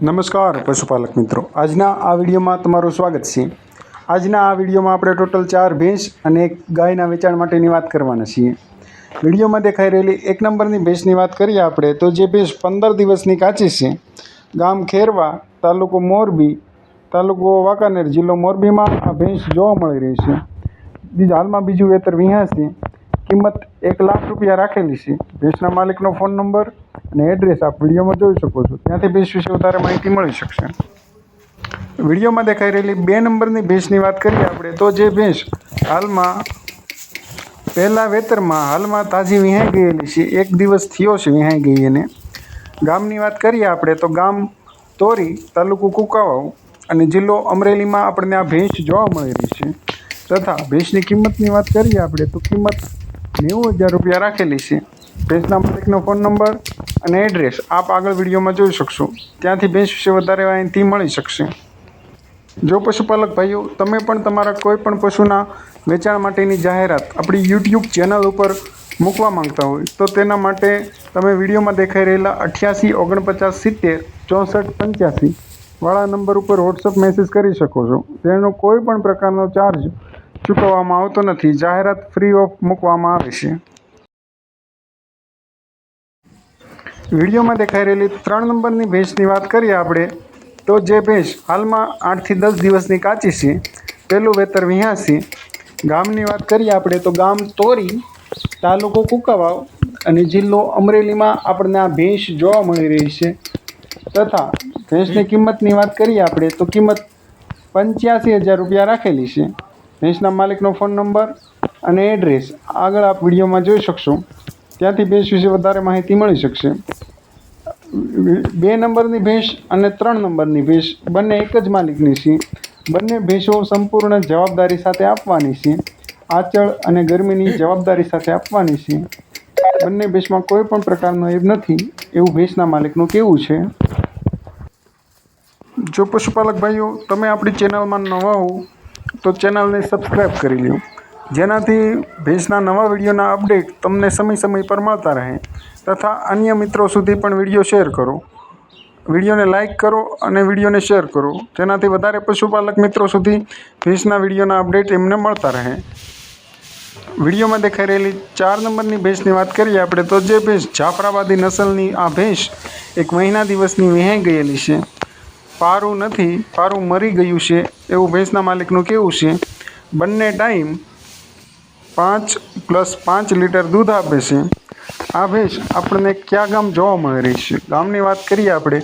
નમસ્કાર પશુપાલક મિત્રો, આજના આ વિડીયોમાં તમારું સ્વાગત છે। આજના આ વિડીયોમાં આપણે ટોટલ 4 ભેંસ અને 1 ગાયના વેચાણ માટેની વાત કરવાના છીએ। વિડીયોમાં દેખાઈ રહેલી 1 નંબરની ભેંસની વાત કરીએ આપણે તો જે ભેંસ 15 દિવસની કાચી છે, ગામ ખેરવા, તાલુકો મોરબી, તાલુકો વાંકાનેર, જિલ્લો મોરબીમાં આ ભેંસ જોવા મળી રહી છે। હાલમાં બીજું વેતર વિહાં છે, કિંમત 1 લાખ રૂપિયા રાખેલી છે। ભેંસના માલિકનો ફોન નંબર અને એડ્રેસ આપ વિડીયોમાં જોઈ શકો છો, ત્યાંથી ભેંસ વિશે વધારે માહિતી મળી શકશે। વિડીયોમાં દેખાઈ રહેલી 2 નંબરની ભેંસની વાત કરીએ આપણે તો જે ભેંસ હાલમાં પહેલા વેતરમાં હાલમાં તાજી વિહાઈ ગયેલી છે, 1 દિવસ થયો છે વિહાઈ ગઈ એને। ગામની વાત કરીએ આપણે તો ગામ તોરી, તાલુકો કુંકાવાવ અને જિલ્લો અમરેલીમાં આપણને આ ભેંસ જોવા મળી રહી છે। તથા ભેંસની કિંમતની વાત કરીએ આપણે તો કિંમત 90,000 રૂપિયા રાખેલી છે। ભેંસના માલિકનો ફોન નંબર અને એડ્રેસ આપ આગળ વિડીયોમાં જોઈ શકશો, ત્યાંથી ભેંસ વિશે વધારે માહિતી મળી શકશે। જો પશુપાલક ભાઈઓ તમે પણ તમારા કોઈ પણ પશુના વેચાણ માટેની જાહેરાત આપણી યુટ્યુબ ચેનલ ઉપર મૂકવા માંગતા હોય તો તેના માટે તમે વિડીયોમાં દેખાઈ રહેલા 88 49 70 64 85 વાળા નંબર ઉપર વોટ્સઅપ મેસેજ કરી શકો છો। તેનો કોઈ પણ પ્રકારનો ચાર્જ ચૂકવવામાં આવતો નથી, જાહેરાત ફ્રી ઓફ મૂકવામાં આવે છે। વિડીયોમાં દેખાઈ રહેલી 3 નંબરની ભેંસની વાત કરીએ આપણે તો જે ભેંસ હાલમાં 8 થી 10 દિવસની કાચી છે, પહેલું વેતર વિહાં છે। ગામની વાત કરીએ આપણે તો ગામ તોરી, તાલુકો કુંકાવાવ અને જિલ્લો અમરેલીમાં આપણને આ ભેંસ જોવા મળી રહી છે। તથા ભેંસની કિંમતની વાત કરીએ આપણે તો કિંમત 85,000 રૂપિયા રાખેલી છે। ભેંસના માલિકનો ફોન નંબર અને એડ્રેસ આગળ આપ વિડીયોમાં જોઈ શકશો, ત્યાંથી ભેંસ વિશે વધારે માહિતી મળી શકશે। 2 નંબરની ભેંસ અને 3 નંબરની ભેંસ બંને એક જ માલિકની છે। બંને ભેંસો સંપૂર્ણ જવાબદારી સાથે આપવાની છે, આંચળ અને ગરમીની જવાબદારી સાથે આપવાની છે। બંને ભેંસમાં કોઈ પણ પ્રકારનો એબ નથી એવું ભેંસના માલિકનું કહેવું છે। જો પશુપાલક ભાઈઓ તમે આપણી ચેનલમાં નવા હો તો ચેનલને સબસ્ક્રાઈબ કરી લો, જેનાથી ભેંસના નવા વિડીયોના અપડેટ તમને સમય પર મળતા રહે। તથા અન્ય મિત્રો સુધી પણ વિડીયો શેર કરો, વિડીયોને લાઇક કરો અને વિડીયોને શેર કરો, જેનાથી વધારે પશુપાલક મિત્રો સુધી ભેંસના વિડીયોના અપડેટ એમને મળતા રહે। વિડીયોમાં દેખાઈ રહેલી 4 નંબરની ભેંસની વાત કરીએ આપણે તો જે ભેંસ જાફરાબાદી નસલની આ ભેંસ 1 મહિના દિવસની વિહાઈ ગયેલી છે, પારું નથી, પારું મરી ગયું છે એવું ભેંસના માલિકનું કહેવું છે। બંને ટાઈમ 5 + 5 લીટર દૂધ આપે છે। આ ભેંસ આપણને કયા ગામ જોવા મળી રહી છે? ગામની વાત કરીએ આપણે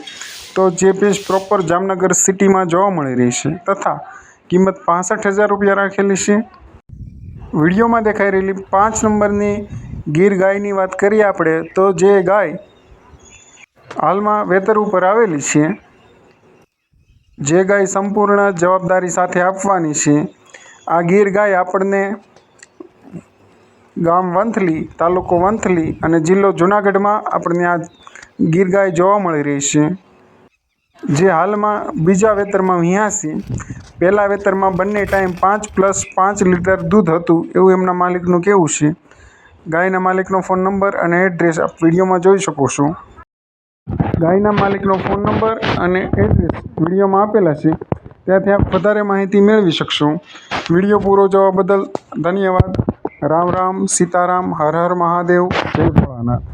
તો જે ભેંસ પ્રોપર જામનગર સિટીમાં જોવા મળી રહી છે, તથા કિંમત 65,000 રૂપિયા રાખેલી છે। વિડીયોમાં દેખાઈ રહેલી 5 નંબરની ગીર ગાયની વાત કરીએ આપણે તો જે ગાય હાલમાં વેતર ઉપર આવેલી છે, જે ગાય સંપૂર્ણ જવાબદારી સાથે આપવાની છે। આ ગીર ગાય આપણને ગામ વંથલી, તાલુકો વંથલી અને જિલ્લો જુનાગઢમાં આપણને આ ગીર ગાય જોવા મળી રહી છે, જે હાલમાં બીજા વેતરમાં વિહાં છે। પહેલા વેતરમાં બંને ટાઈમ 5 + 5 લીટર દૂધ હતું એવું એમના માલિકનું કહેવું છે। ગાયના માલિકનો ફોન નંબર અને એડ્રેસ આપ વિડીયોમાં જોઈ શકો છો। ગાયના માલિકનો ફોન નંબર અને એડ્રેસ વિડીયોમાં આપેલા છે, ત્યાંથી આપ વધારે માહિતી મેળવી શકશો। વિડીયો પૂરો જોવા બદલ ધન્યવાદ। રામ રામ, સીતારામ, હર હર મહાદેવ, જય ભોળાનાથ।